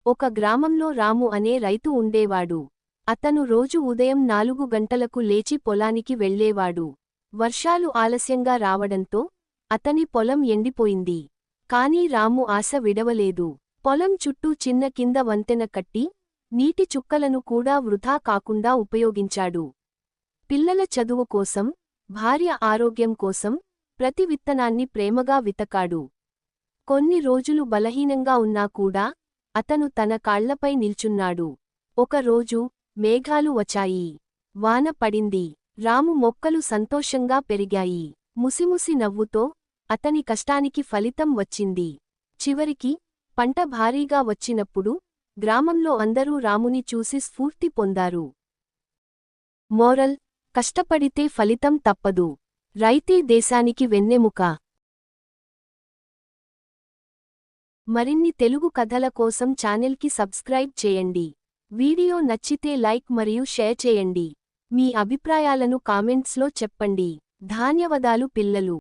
ఒక గ్రామంలో రాము అనే రైతు ఉండేవాడు. అతను రోజు ఉదయం 4 గంటలకు లేచి పొలానికి వెళ్ళేవాడు. వర్షాలు ఆలస్యంగా రావడంతో అతని పొలం ఎండిపోయింది. కాని రాము ఆశ విడవలేదు. పొలం చుట్టూ చిన్న కింద వంతెన కట్టి నీటి చుక్కలను కూడా వృధా కాకుండా ఉపయోగించాడు. పిల్లల చదువు కోసం, భార్య ఆరోగ్యం కోసం ప్రతి విత్తనాన్ని ప్రేమగా వితకాడు. కొన్ని రోజులు బలహీనంగా ఉన్నా కూడా అతను తన కాళ్లపై నిల్చున్నాడు. ఒకరోజు మేఘాలు వచ్చాయి. వాన పడింది. రాము మొక్కలు సంతోషంగా పెరిగాయి. ముసిముసి నవ్వుతో అతని కష్టానికి ఫలితం వచ్చింది. చివరికి పంట భారీగా వచ్చినప్పుడు గ్రామంలో అందరూ రాముని చూసి స్ఫూర్తి పొందారు. మోరల్: కష్టపడితే ఫలితం తప్పదు. రైతే దేశానికి వెన్నెముక. మరిన్ని తెలుగు కథల కోసం ఛానెల్కి సబ్స్క్రైబ్ చేయండి. వీడియో నచ్చితే లైక్ మరియు షేర్ చేయండి. మీ అభిప్రాయాలను కామెంట్స్లో చెప్పండి. ధన్యవాదాలు పిల్లలు.